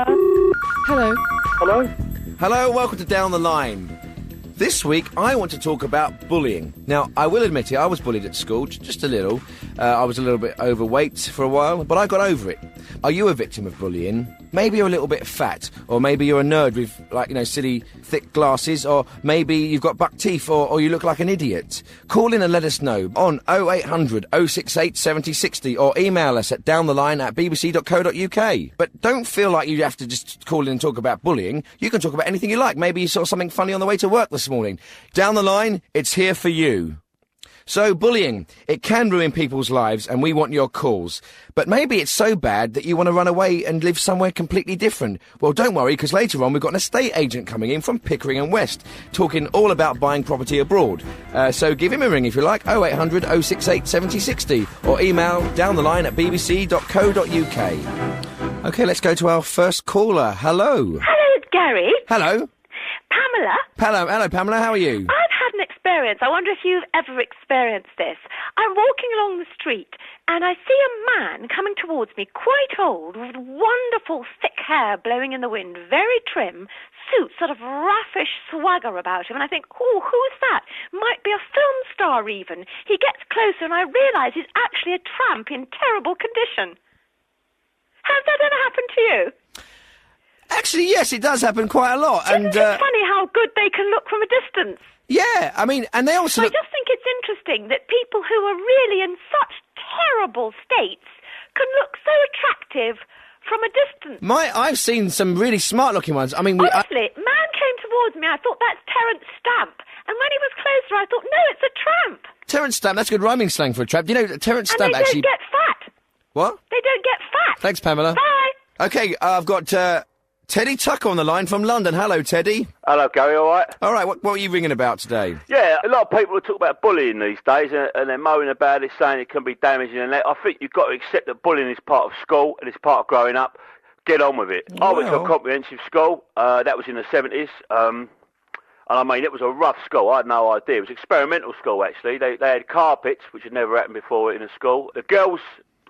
Hello. Hello? Hello, welcome to Down the Line. This week, I want to talk about bullying. Now, I will admit it, I was bullied at school, just a little. I was a little bit overweight for a while, but I got over it. Are you a victim of bullying? Maybe you're a little bit fat, or maybe you're a nerd with, silly, thick glasses, or maybe you've got buck teeth, or you look like an idiot. Call in and let us know on 0800 068 7060, or email us at downtheline@bbc.co.uk. But don't feel like you have to just call in and talk about bullying. You can talk about anything you like. Maybe you saw something funny on the way to work this morning. Down the line, it's here for you. So, bullying, it can ruin people's lives, and we want your calls. But maybe it's so bad that you want to run away and live somewhere completely different. Well, don't worry, because later on we've got an estate agent coming in from Pickering and West, talking all about buying property abroad. So give him a ring if you like, 0800 068 7060, or email downtheline@bbc.co.uk. OK, let's go to our first caller. Hello. Hello, Gary. Hello. Pamela. Hello, Pamela, how are you? I've had an experience. I wonder if you've ever experienced this. I'm walking along the street and I see a man coming towards me, quite old, with wonderful thick hair blowing in the wind, very trim, suit, sort of raffish swagger about him, and I think, oh, who's that? Might be a film star even. He gets closer and I realise he's actually a tramp in terrible condition. Has that ever happened to you? Actually, yes, it does happen quite a lot. Isn't it funny how good they can look from a distance? Yeah, I mean, and they also I just think it's interesting that people who are really in such terrible states can look so attractive from a distance. I've seen some really smart-looking ones. I mean, honestly, man came towards me, I thought, that's Terence Stamp. And when he was closer, I thought, no, it's a tramp. Terence Stamp, that's good rhyming slang for a tramp. You know, Terence Stamp and they don't get fat. What? They don't get fat. Thanks, Pamela. Bye. OK, I've got Teddy Tucker on the line from London. Hello, Teddy. Hello, Gary, all right? All right, what are you ringing about today? Yeah, a lot of people talk about bullying these days, and they're moaning about it, saying it can be damaging and that. I think you've got to accept that bullying is part of school, and it's part of growing up. Get on with it. I went to a comprehensive school, that was in the 70s, and I mean, it was a rough school, I had no idea. It was experimental school, actually. They had carpets, which had never happened before in a school. The girls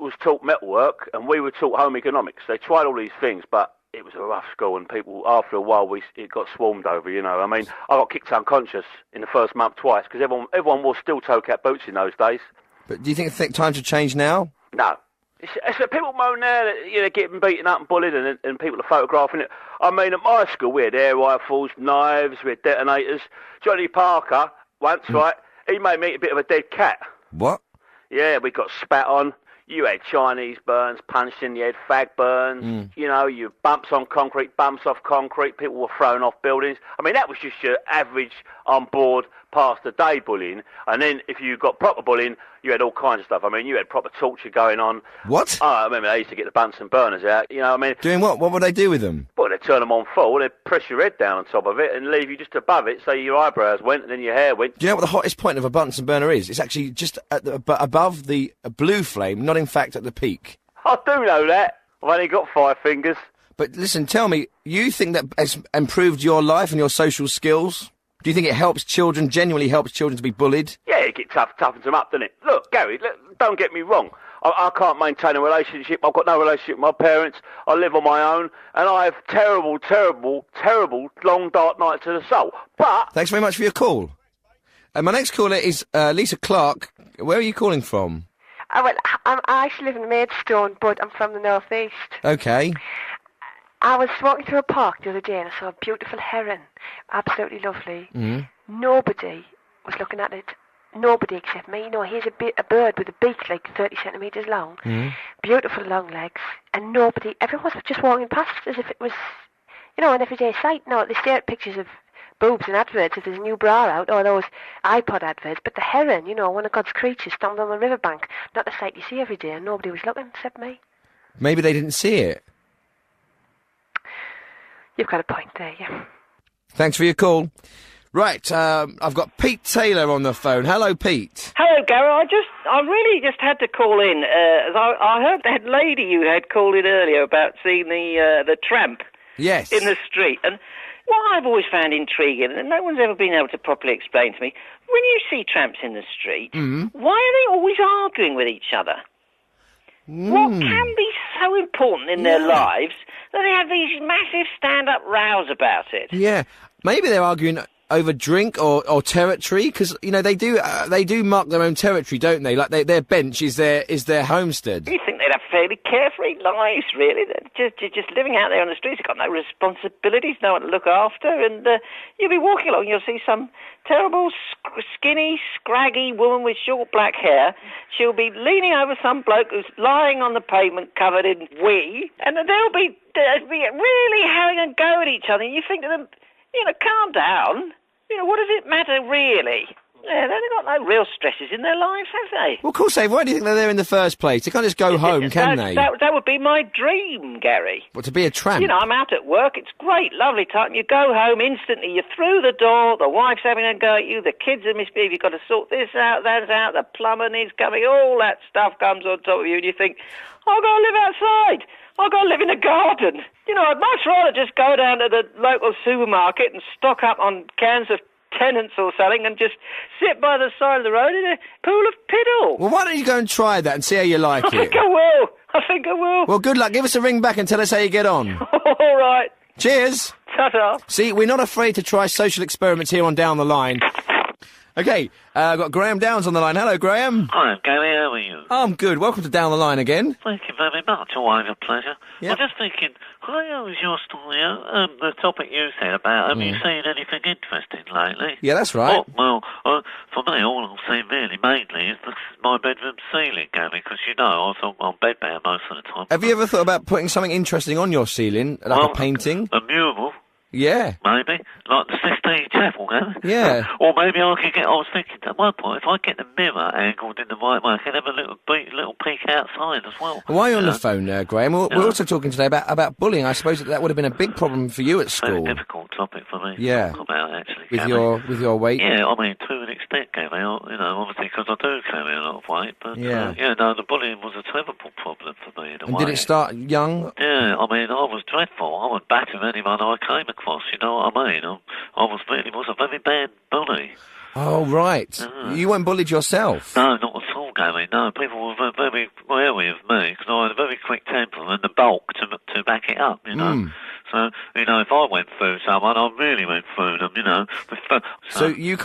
was taught metalwork, and we were taught home economics. They tried all these things, but it was a rough school, and people, after a while, it got swarmed over, you know. I mean, I got kicked unconscious in the first month twice, because everyone wore steel toe-cap boots in those days. But do you think times have changed now? No. It's people moan there that, you know, getting beaten up and bullied, and people are photographing it. I mean, at my school, we had air rifles, knives, we had detonators. Johnny Parker, once, right, he made me eat a bit of a dead cat. What? Yeah, we got spat on. You had Chinese burns, punched in the head, fag burns, you know, you bumps on concrete, bumps off concrete, people were thrown off buildings. I mean, that was just your average on-board, pass-the-day bullying. And then if you got proper bullying, you had all kinds of stuff. I mean, you had proper torture going on. What? Oh, I remember they used to get the Bunsen burners out, you know what I mean? Doing what? What would they do with them? Well, they'd turn them on full, they'd press your head down on top of it and leave you just above it, so your eyebrows went and then your hair went. Do you know what the hottest point of a Bunsen burner is? It's actually just above the blue flame, not in fact at the peak. I do know that. I've only got 5 fingers. But listen, tell me, you think that has improved your life and your social skills? Do you think it helps children, genuinely helps children to be bullied? Yeah, it gets toughens them up, doesn't it? Look, Gary, don't get me wrong. I can't maintain a relationship. I've got no relationship with my parents. I live on my own, and I have terrible, long, dark nights of the soul. But... Thanks very much for your call. My next caller is Lisa Clark. Where are you calling from? Well, I actually live in Maidstone, but I'm from the North East. OK. I was walking through a park the other day and I saw a beautiful heron. Absolutely lovely. Nobody was looking at it. Nobody except me. You know, here's a bird with a beak like 30 centimetres long. Beautiful long legs. And everyone was just walking past as if it was, you know, an everyday sight. No, they stare at pictures of boobs and adverts if there's a new bra out, or those iPod adverts. But the heron, you know, one of God's creatures, stomped on the riverbank. Not a sight you see every day, and nobody was looking except me. Maybe they didn't see it. You've got a point there, yeah. Thanks for your call. Right, I've got Pete Taylor on the phone. Hello, Pete. Hello, Gary. I really just had to call in. I heard that lady you had called in earlier about seeing the tramp. Yes. In the street. And what I've always found intriguing, and no one's ever been able to properly explain to me, when you see tramps in the street, why are they always arguing with each other? What can be so important in their lives then they have these massive stand-up rows about it. Yeah. Maybe they're arguing over drink or territory, because, you know, they do mark their own territory, don't they? Like, their bench is their homestead. You think they'd have fairly carefree lives, really? They're just living out there on the streets. They've got no responsibilities, no one to look after, and you'll be walking along, you'll see some terrible, skinny, scraggy woman with short black hair. She'll be leaning over some bloke who's lying on the pavement covered in wee, and they'll be really having a go at each other. And you think to them, you know, calm down. You know, what does it matter, really? Yeah, they've got no real stresses in their lives, have they? Well, of course they've. Why do you think they're there in the first place? They can't just go home, can they? That would be my dream, Gary. What, to be a tramp? You know, I'm out at work, it's great, lovely time. You go home instantly, you're through the door, the wife's having a go at you, the kids are misbehaving, you've got to sort this out, that out, the plumber needs coming, all that stuff comes on top of you, and you think, I've got to live outside. I've got to live in a garden. You know, I'd much rather just go down to the local supermarket and stock up on cans of Tennants or something and just sit by the side of the road in a pool of piddle. Well, why don't you go and try that and see how you like it? I think I will. Well, good luck. Give us a ring back and tell us how you get on. All right. Cheers. Ta-ta. See, we're not afraid to try social experiments here on Down the Line. Okay, I've got Graham Downs on the line. Hello, Graham. Hi, Gary, how are you? I'm good. Welcome to Down the Line again. Thank you very much. Always a pleasure. Yep. I'm just thinking, how was your story, the topic you said about, have you seen anything interesting lately? Yeah, that's right. Oh, well, for me, all I've seen really mainly is my bedroom ceiling, Gary, because, you know, I'm bedbound most of the time. Have you ever thought about putting something interesting on your ceiling, like a painting? A mural. Yeah. Maybe. Like the Sistine Chapel, Gary. Yeah. Or maybe I was thinking at one point, if I get the mirror angled in the right way, I can have a little peek outside as well. While you're on the phone, Graham, we're also talking today about bullying. I suppose that would have been a big problem for you at school. Very difficult topic for me to talk about, actually. With your weight? Yeah, I mean, to an extent, Gary, you know, obviously, because I do carry a lot of weight, but, the bullying was a terrible problem for me in a way. And did it start young? Yeah, I mean, I was dreadful. I would batter anyone I came across, you know what I mean? I was a very bad bully. Oh, right. You weren't bullied yourself? No, not at all, Gary. No, people were very wary of me because I had a very quick temper and the bulk to back it up, you know. So, you know, if I went through someone, I really went through them, you know. So you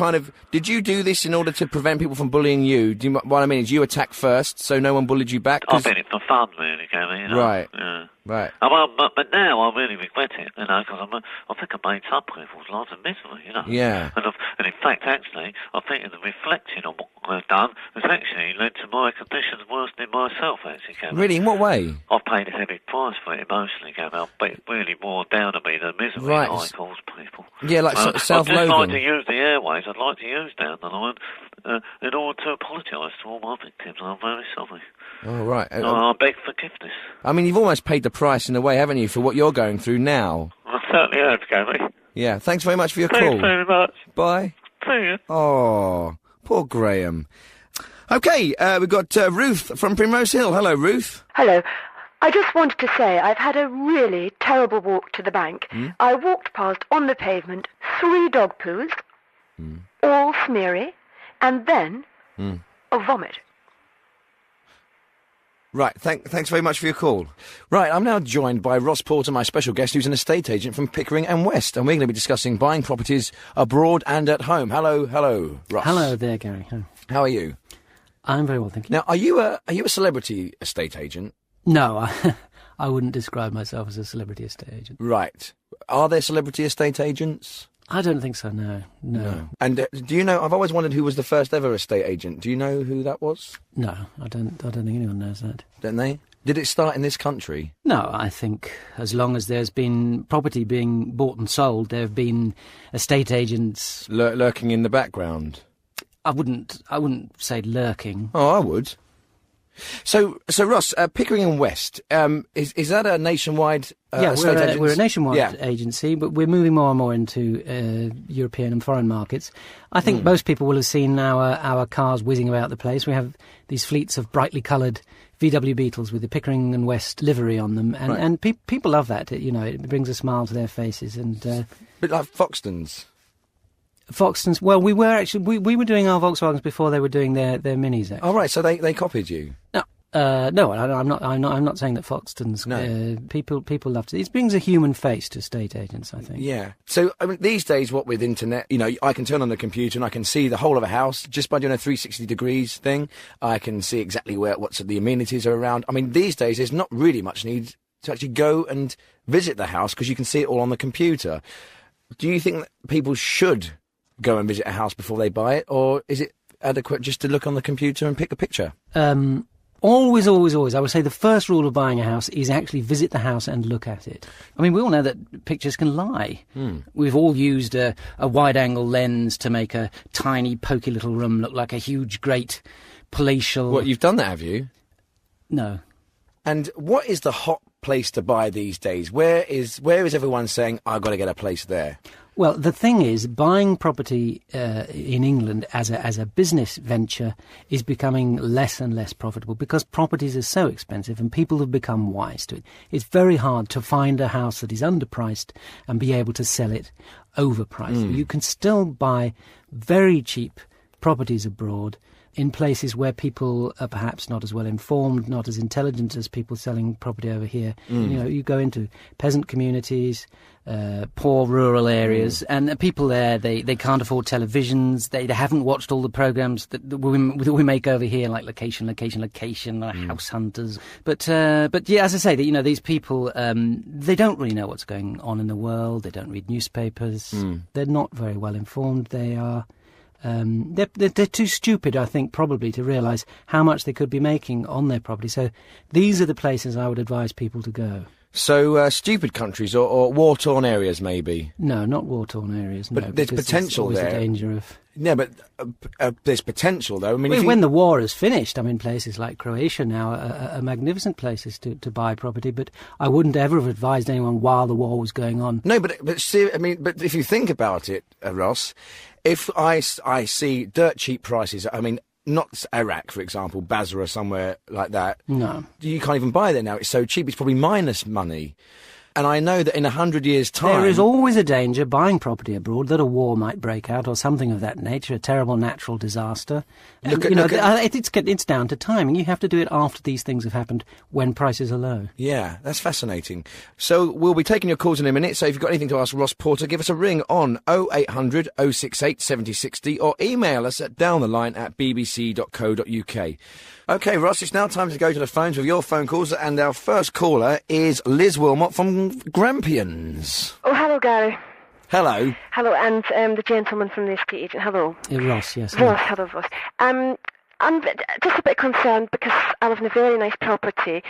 did you do this in order to prevent people from bullying you? What I mean is you attack first, so no one bullied you back? I did it for fun, really, Gary, you know. Right. Yeah. Right. But now I really regret it, you know, because I think I made some people's lives a misery, you know. Yeah. And in fact, actually, I think in the reflecting on what I've done has actually led to my conditions worsening myself, actually, Gary. Really? In what way? I've paid a heavy price for it emotionally, Gary. I've been really more down on me the misery I cause people. Yeah, like self-loathing. I'd just like to use the airways. I'd like to use Down the Line in order to apologise to all my victims. I'm very sorry. Oh, right. I beg forgiveness. I mean, you've almost paid the price in a way, haven't you, for what you're going through now? I certainly have, Gary. Yeah, thanks very much for your call. Thanks very much. Bye. See you. Oh, poor Graham. Okay, we've got Ruth from Primrose Hill. Hello, Ruth. Hello. I just wanted to say I've had a really terrible walk to the bank. I walked past on the pavement 3 dog poos, all smeary, and then a vomit. Right, thanks very much for your call. Right, I'm now joined by Ross Porter, my special guest, who's an estate agent from Pickering and West, and we're going to be discussing buying properties abroad and at home. Hello, Ross. Hello there, Gary. How are you? I'm very well, thank you. Now, are you a celebrity estate agent? No, I wouldn't describe myself as a celebrity estate agent. Right. Are there celebrity estate agents? I don't think so, no. And do you know, I've always wondered who was the first ever estate agent. Do you know who that was? No, I don't think anyone knows that. Don't they? Did it start in this country? No, I think as long as there's been property being bought and sold, there have been estate agents... lurking in the background? I wouldn't say lurking. Oh, I would. So Ross, Pickering and West, is that a nationwide estate agency? We're a nationwide agency, but we're moving more and more into European and foreign markets. I think most people will have seen our cars whizzing about the place. We have these fleets of brightly coloured VW Beetles with the Pickering and West livery on them, and people love that. You know, it brings a smile to their faces. And a bit like Foxtons. Foxtons. Well, we were doing our Volkswagens before they were doing their Minis. Actually. Oh, right. So they copied you. No, No, I'm not saying that Foxtons. No. People love to. It brings a human face to estate agents, I think. Yeah. So I mean, these days, what with internet, I can turn on the computer and I can see the whole of a house just by doing a 360 degrees thing. I can see exactly what's the amenities are around. I mean, these days there's not really much need to actually go and visit the house because you can see it all on the computer. Do you think that people should go and visit a house before they buy it, or is it adequate just to look on the computer and pick a picture? Always, I would say the first rule of buying a house is actually visit the house and look at it. I mean, we all know that pictures can lie. We've all used a wide-angle lens to make a tiny, pokey little room look like a huge, great, palatial... What, you've done that, have you? No. And what is the hot place to buy these days? Where is everyone saying, I've got to get a place there? Well, the thing is, buying property in England as a business venture is becoming less and less profitable because properties are so expensive and people have become wise to it. It's very hard to find a house that is underpriced and be able to sell it overpriced. You can still buy very cheap properties abroad in places where people are perhaps not as well informed, not as intelligent as people selling property over here. You go into peasant communities, poor rural areas, and the people there, they can't afford televisions, they haven't watched all the programmes that we make over here, like Location, House Hunters. But yeah, as I say, these people, they don't really know what's going on in the world, they don't read newspapers, they're not very well informed, they are... They're too stupid, I think, probably to realise how much they could be making on their property. So these are the places I would advise people to go. So stupid countries or war-torn areas, maybe? No, not war-torn areas. But no, there's potential there's always there. A danger of... Yeah, but there's potential, though. I mean, when the war is finished, I mean, places like Croatia now are magnificent places to buy property, but I wouldn't ever have advised anyone while the war was going on. No, but see, I mean, but if you think about it, Ross, if I see dirt cheap prices, I mean, not Iraq, for example, Basra, somewhere like that. No. You can't even buy there now. It's so cheap. It's probably minus money. And I know that in 100 years' time... There is always a danger buying property abroad that a war might break out or something of that nature, a terrible natural disaster. It's down to timing. You have to do it after these things have happened, when prices are low. Yeah, that's fascinating. So we'll be taking your calls in a minute, so if you've got anything to ask Ross Porter, give us a ring on 0800 068 7060 or email us at downtheline@bbc.co.uk. OK, Ross, it's now time to go to the phones with your phone calls, and our first caller is Liz Wilmot from Grampians. Oh, hello, Gary. Hello. Hello, and the gentleman from the estate agent. Hello. Ross, yes. Hello, Ross. I'm just a bit concerned because I live in a very nice property,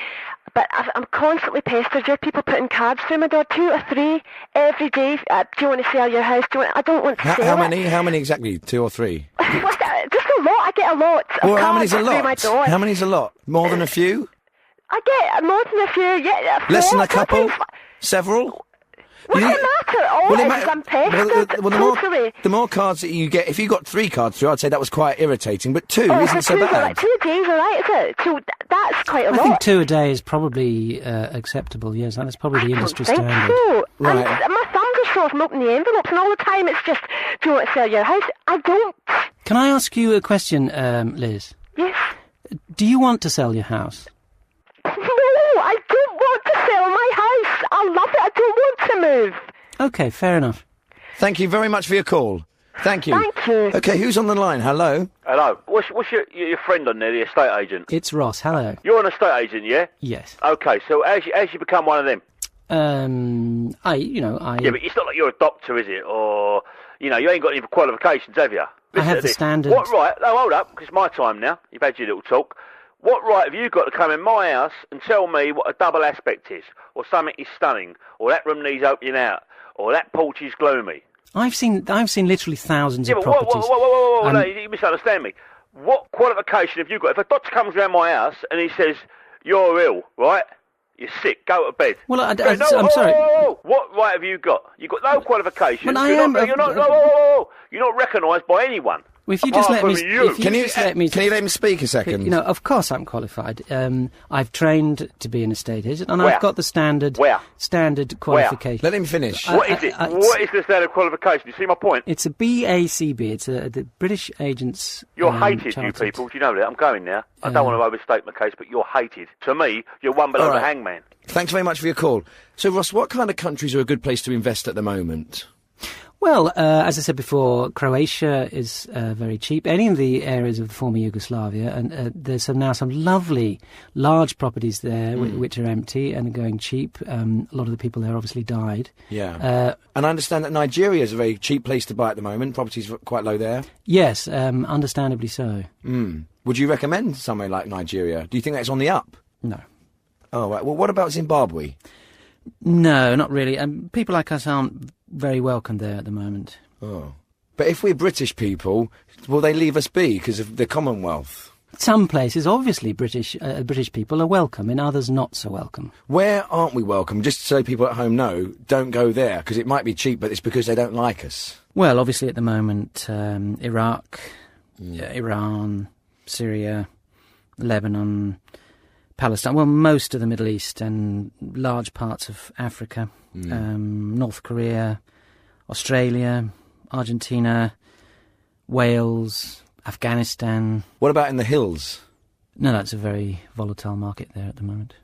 but I'm constantly pestered. There are people putting cards through my door, 2 or 3 every day. Do you want to sell your house? I don't want to sell How many? How many exactly? 2 or 3? Just a lot. I get a lot. Well, how many's a through my door. lot? How many's a lot? More than a few? I get more than a few. Yeah, less than a couple? Several? What does it matter? I'm pestered. The more cards that you get, if you got 3 cards through, I'd say that was quite irritating, but 2 isn't so bad. Like 2 a day is alright, is it? So that's quite a lot. I think 2 a day is probably acceptable, yes, that is probably the industry standard. So. Right. And my thumbs are sore from opening the envelopes, and all the time it's just, do you want to sell your house? I don't. Can I ask you a question, Liz? Yes. Do you want to sell your house? No, I don't want to sell my house. I love it. I don't want to move. OK, fair enough. Thank you very much for your call. Thank you. Thank you. OK, who's on the line? Hello? Hello. What's your friend on there, the estate agent? It's Ross, hello. You're an estate agent, yeah? Yes. OK, so how's you become one of them? I... Yeah, but it's not like you're a doctor, is it? Or, you ain't got any qualifications, have you? I have the standard... What right... No, hold up, because it's my time now. You've had your little talk. What right have you got to come in my house and tell me what a double aspect is? Or something is stunning? Or that room needs opening out? Or that porch is gloomy? I've seen literally thousands of properties. Whoa, no, you misunderstand me. What qualification have you got? If a doctor comes around my house and he says, you're ill, right? You're sick, go to bed. Well, I'm sorry. What right have you got? You've got no qualifications. Well, you're not recognised by anyone. Well, if you just let me... Can you let me speak a second? You know, of course I'm qualified. I've trained to be an estate agent, and I've got the standard qualification. Let him finish. What is it? What is the standard qualification? You see my point? It's a BACB. It's the British Agents... You're hated, you people. Do you know that? I'm going now. I don't want to overstate my case, but you're hated. To me, you're one below the hangman. Thanks very much for your call. So, Ross, what kind of countries are a good place to invest at the moment? Well, as I said before, Croatia is very cheap. Any of the areas of the former Yugoslavia, and there's now some lovely large properties there which are empty and are going cheap. A lot of the people there obviously died. Yeah. And I understand that Nigeria is a very cheap place to buy at the moment. Properties are quite low there. Yes, understandably so. Would you recommend somewhere like Nigeria? Do you think that's on the up? No. Oh, right. Well, what about Zimbabwe? No, not really. People like us aren't very welcome there at the moment. Oh. But if we're British people, will they leave us be because of the Commonwealth? Some places, obviously, British people are welcome, in others not so welcome. Where aren't we welcome? Just so people at home know, don't go there, because it might be cheap, but it's because they don't like us. Well, obviously at the moment, Iraq, Iran, Syria, Lebanon, Palestine, well, most of the Middle East and large parts of Africa, North Korea, Australia, Argentina, Wales, Afghanistan. What about in the hills? No, that's a very volatile market there at the moment.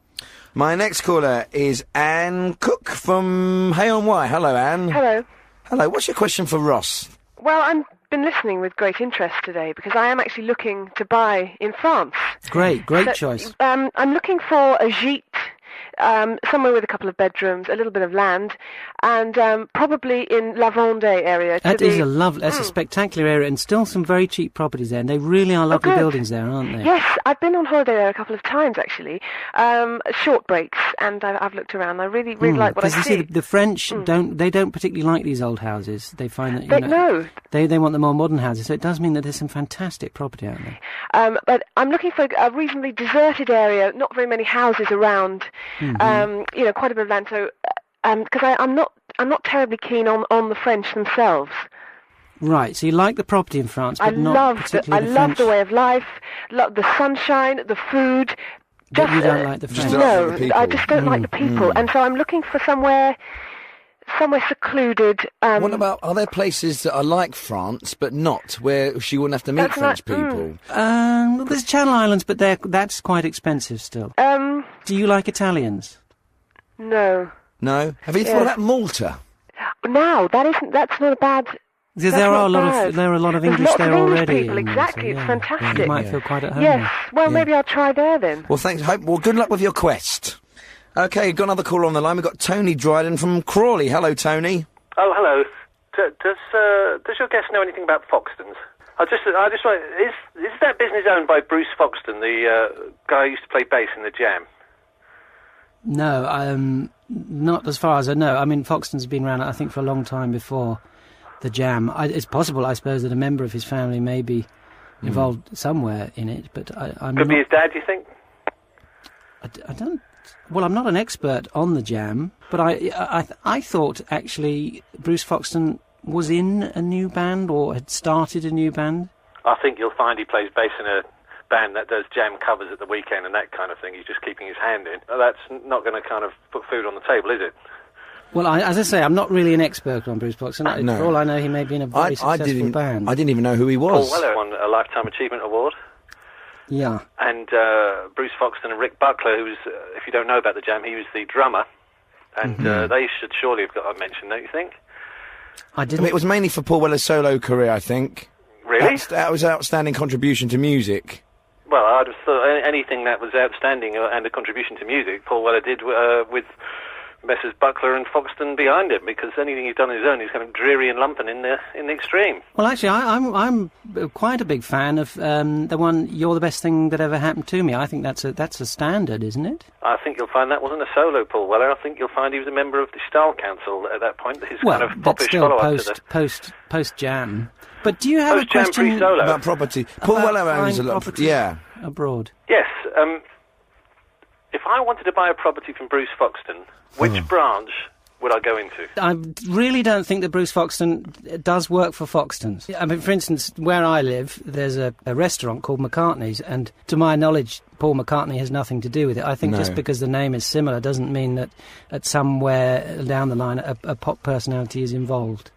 My next caller is Anne Cook from Hay-on-Wye. Hello, Anne. Hello. Hello. What's your question for Ross? Well, I've been listening with great interest today because I am actually looking to buy in France. Great choice. I'm looking for a gîte, somewhere with a couple of bedrooms, a little bit of land, and probably in La Vendée area. That's a spectacular area, and still some very cheap properties there, and they really are lovely buildings there, aren't they? Yes, I've been on holiday there a couple of times, actually. Short breaks, and I've looked around. I really like what I see. Because you see, the French don't particularly like these old houses. They find that, they want the more modern houses, so it does mean that there's some fantastic property out there. But I'm looking for a reasonably deserted area, not very many houses around, quite a bit of land, so... because I'm not terribly keen on the French themselves. Right, so you like the property in France, but not particularly the French. I love the way of life, the sunshine, the food. But you don't like the French? No, I just don't like the people, and so I'm looking for somewhere secluded. What about, are there places that are like France, but not, where she wouldn't have to meet French people? Well, there's Channel Islands, but that's quite expensive still. Do you like Italians? No. No? Have you thought about Malta? No, that's not a bad... Because there are a lot of English there already. People, exactly, it's fantastic. You might feel quite at home. Yes, well, maybe I'll try there then. Well, thanks. Well, good luck with your quest. OK, got another caller on the line. We've got Tony Dryden from Crawley. Hello, Tony. Oh, hello. Does your guest know anything about Foxtons? I just want, is that business owned by Bruce Foxton, the guy who used to play bass in the Jam? No, not as far as I know. I mean, Foxton's been around, I think, for a long time before the Jam. It's possible, I suppose, that a member of his family may be involved somewhere in it, but I'm Could be his dad, do you think? I don't... Well, I'm not an expert on the Jam, but I thought, actually, Bruce Foxton was in a new band, or had started a new band. I think you'll find he plays bass in a band that does Jam covers at the weekend and that kind of thing. He's just keeping his hand in. That's not going to kind of put food on the table, is it? Well, as I say, I'm not really an expert on Bruce Foxton. No. For all I know, he may be in a very successful band. I didn't even know who he was. Paul Weller won a Lifetime Achievement Award. Yeah. And Bruce Foxton and Rick Buckler, who was, if you don't know about the Jam, he was the drummer. And they should surely have got a mention, don't you think? I didn't. It was mainly for Paul Weller's solo career, I think. Really? That was outstanding contribution to music. Well, I'd have thought anything that was outstanding and a contribution to music, Paul Weller did with Messrs. Buckler and Foxton behind him, because anything he's done on his own is kind of dreary and lumping in the extreme. Well, actually, I'm quite a big fan of the one "You're the Best Thing That Ever Happened to Me." I think that's a standard, isn't it? I think you'll find that wasn't a solo Paul Weller. I think you'll find he was a member of the Style Council at that point. His kind of popish follow-up to the post Jam. But do you have a question about property? Paul Weller owns a lot. Abroad. Yes. If I wanted to buy a property from Bruce Foxton, which branch would I go into? I really don't think that Bruce Foxton does work for Foxtons. I mean, for instance, where I live, there's a restaurant called McCartney's, and to my knowledge, Paul McCartney has nothing to do with it. I think just because the name is similar doesn't mean that at somewhere down the line a pop personality is involved.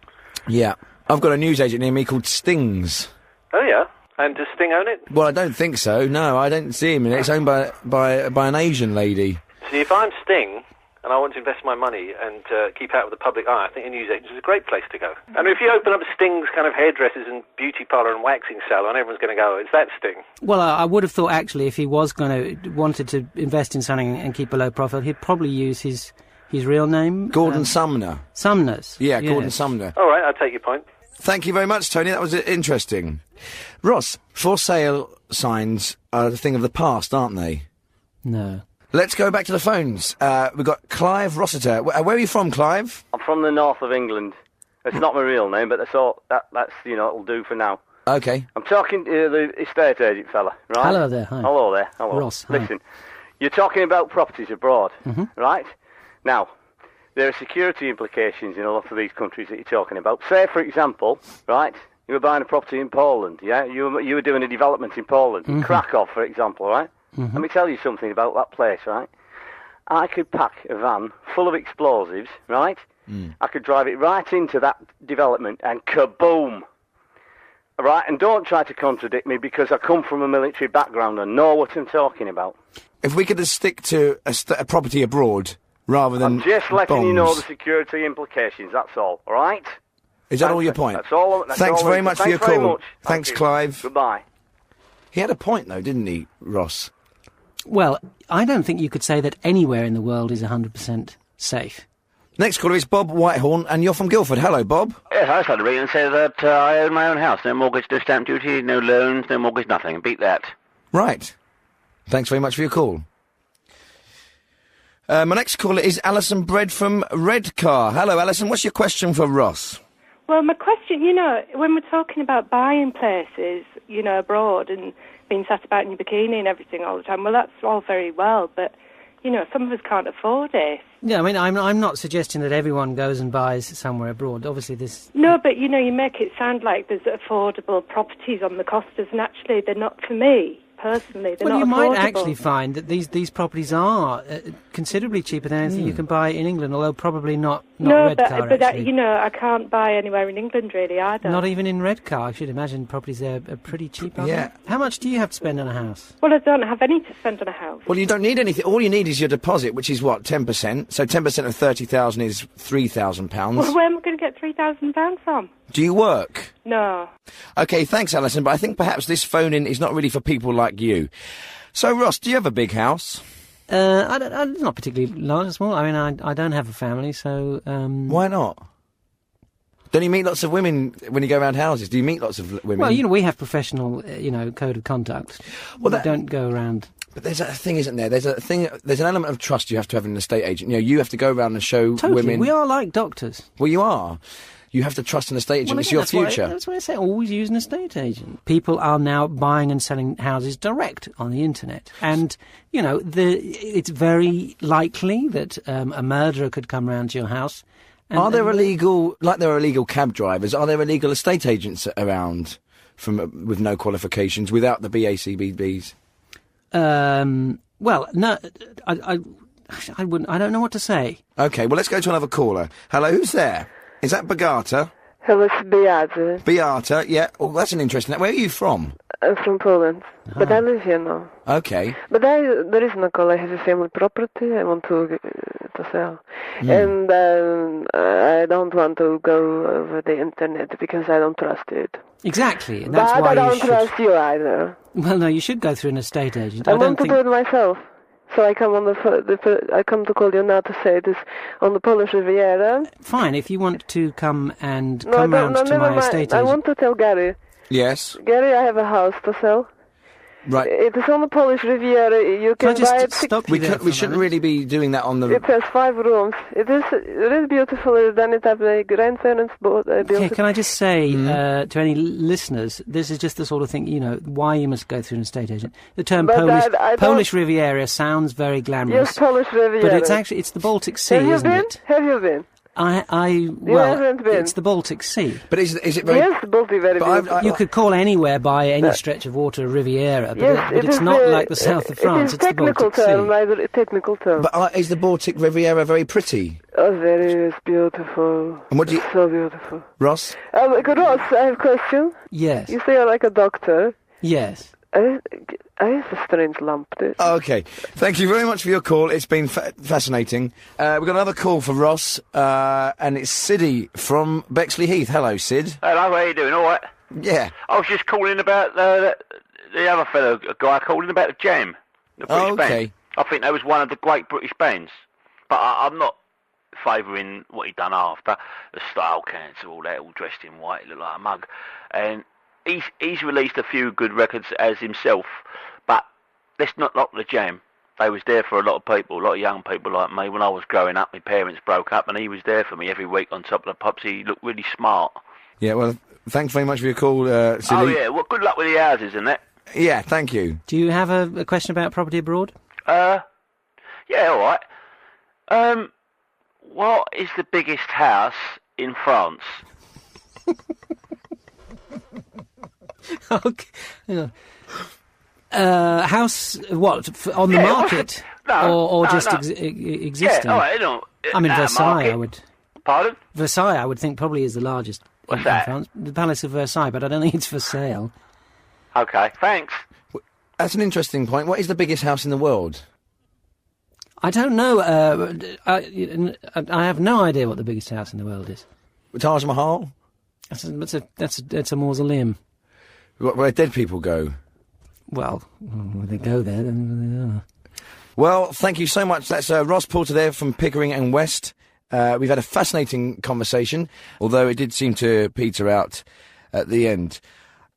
Yeah. I've got a newsagent near me called Stings. Oh, yeah? And does Sting own it? Well, I don't think so. No, I don't see him in it. It's owned by an Asian lady. See, if I'm Sting and I want to invest my money and keep out of the public eye, I think a newsagent is a great place to go. I mean, if you open up Sting's kind of hairdressers and beauty parlour and waxing salon, everyone's going to go, is that Sting? Well, I would have thought, actually, if he was wanted to invest in something and keep a low profile, he'd probably use his real name. Gordon Sumner. Sumner's. Yeah, Gordon Sumner. All right, I'll take your point. Thank you very much, Tony. That was interesting. Ross, for sale signs are a thing of the past, aren't they? No. Let's go back to the phones. We've got Clive Rossiter. Where are you from, Clive? I'm from the north of England. It's not my real name, but that's it'll do for now. Okay. I'm talking to the estate agent fella, right? Hello there, hi. Hello there, hello. Ross, hi. Listen, you're talking about properties abroad, right? Now, there are security implications in a lot of these countries that you're talking about. Say, for example, right, you were buying a property in Poland, yeah? You were doing a development in Poland, in Krakow, for example, right? Let me tell you something about that place, right? I could pack a van full of explosives, right? I could drive it right into that development and kaboom! Right, and don't try to contradict me because I come from a military background and know what I'm talking about. If we could just stick to a property abroad rather than I'm just letting bombs. you know the security implications, that's all right? Is that all your point? That's all. Thanks very much for your call. Thanks, Clive. Goodbye. He had a point, though, didn't he, Ross? Well, I don't think you could say that anywhere in the world is 100% safe. Next caller is Bob Whitehorn, and you're from Guildford. Hello, Bob. Yes, I started reading and say that I own my own house. No mortgage, no stamp duty, no loans, no mortgage, nothing. Beat that. Right. Thanks very much for your call. My next caller is Alison Bread from Redcar. Hello, Alison. What's your question for Ross? Well, my question, when we're talking about buying places, abroad and being sat about in your bikini and everything all the time, well, that's all very well, but, some of us can't afford it. Yeah, I mean, I'm not suggesting that everyone goes and buys somewhere abroad. Obviously, this... No, but, you make it sound like there's affordable properties on the costas, and actually they're not for me. Personally, they're not affordable. Well, you might actually find that these properties are considerably cheaper than anything you can buy in England, although probably not Redcar, but actually. I can't buy anywhere in England, really, either. Not even in Redcar. I should imagine properties there are pretty cheap, aren't Yeah. they? How much do you have to spend on a house? Well, I don't have any to spend on a house. Well, you don't need anything. All you need is your deposit, which is, 10%? So 10% of 30,000 is £3,000. Well, where am I going to get £3,000 from? Do you work? No. OK, thanks, Alison, but I think perhaps this phone-in is not really for people like you. So, Ross, do you have a big house? I'm not particularly large or small. I mean, I don't have a family, so... Why not? Don't you meet lots of women when you go around houses? Do you meet lots of women? Well, we have professional, code of conduct. Well, we don't go around... But there's a thing, isn't there? There's an element of trust you have to have in an estate agent. You have to go around and show women... we are like doctors. Well, you are. You have to trust an estate agent. It's your future. That's why I say always use an estate agent. People are now buying and selling houses direct on the internet. And, it's very likely that a murderer could come round to your house. Are there illegal, like there are illegal cab drivers, are there illegal estate agents around with no qualifications, without the BACBBs? Well, no, I wouldn't, I don't know what to say. OK, well, let's go to another caller. Hello, who's there? Is that Beata? Hello, it's Beata. Beata, yeah. Oh, that's an interesting... Where are you from? I'm from Poland, but I live here now. Okay. But there is no call. I have a family property I want to sell. And I don't want to go over the internet because I don't trust it. Exactly, and that's but why I don't trust you either. Well, no, you should go through an estate agent. I want to do it myself. So I come I come to call you now to say this on the Polish Riviera. Fine, if you want to come and come round to my estate agent. I want to tell Gary. Yes? Gary, I have a house to sell. Right. It is on the Polish Riviera. You can buy it. We shouldn't really be doing that on the... It has 5 rooms. It is beautiful. It's done it at my grandparents' boat. Okay, can I just say to any listeners, this is just the sort of thing, why you must go through an estate agent. The term Polish Riviera sounds very glamorous. Yes, Polish Riviera. But it's the Baltic Sea, isn't it? Have you been? It's the Baltic Sea. But is it very... Yes, the Baltic very beautiful. You could call anywhere by any stretch of water a Riviera, but it's not like the south of France. It's the Baltic Sea. A technical term. But is the Baltic Riviera very pretty? Oh, it's beautiful. And what do you... So beautiful. Ross? Ross, I have a question. Yes. You say you're like a doctor. Yes. I have a strange lump. Okay. Thank you very much for your call. It's been fascinating. We've got another call for Ross, and it's Siddy from Bexley Heath. Hello, Sid. Hello, how are you doing? All right? Yeah. I was just calling about the other fellow, a guy calling about the Jam. The British band. I think that was one of the great British bands. But I'm not favouring what he done after. The style cancer, all that, all dressed in white, looked like a mug. And... He's released a few good records as himself, but let's not knock the Jam. They was there for a lot of people, a lot of young people like me. When I was growing up, my parents broke up, and he was there for me every week on top of the pops. He looked really smart. Yeah, well, thanks very much for your call, Siddy. Oh, yeah, well, good luck with the houses and that. Yeah, thank you. Do you have a question about property abroad? Yeah, all right. What is the biggest house in France? Okay. House, what, on the market? Or just existing? Yeah, all right, I mean, Versailles, I would... Pardon? Versailles, I would think, probably is the largest in France. The Palace of Versailles, but I don't think it's for sale. Okay, thanks. That's an interesting point. What is the biggest house in the world? I don't know. I have no idea what the biggest house in the world is. Taj Mahal? That's a mausoleum. Where dead people go? Well, when they go there, then they are. Well, thank you so much. That's Ross Porter there from Pickering and West. We've had a fascinating conversation, although it did seem to peter out at the end.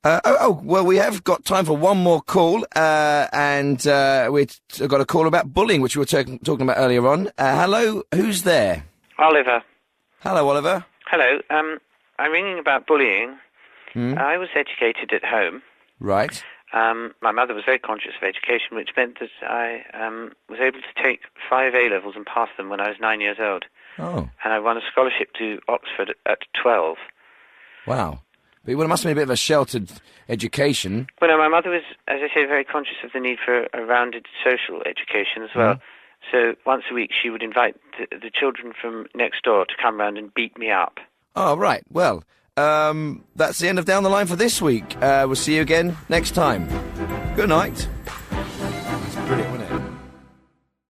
Well, we have got time for one more call, and we've got a call about bullying, which we were talking about earlier on. Hello, who's there? Oliver. Hello, Oliver. Hello, I'm ringing about bullying. I was educated at home. Right. My mother was very conscious of education, which meant that I was able to take 5 A-levels and pass them when I was 9 years old. Oh. And I won a scholarship to Oxford at 12. Wow. But it must have been a bit of a sheltered education. Well, no, my mother was, as I say, very conscious of the need for a rounded social education as well. So once a week she would invite the children from next door to come round and beat me up. Oh, right. Well... that's the end of Down the Line for this week. We'll see you again next time. Good night.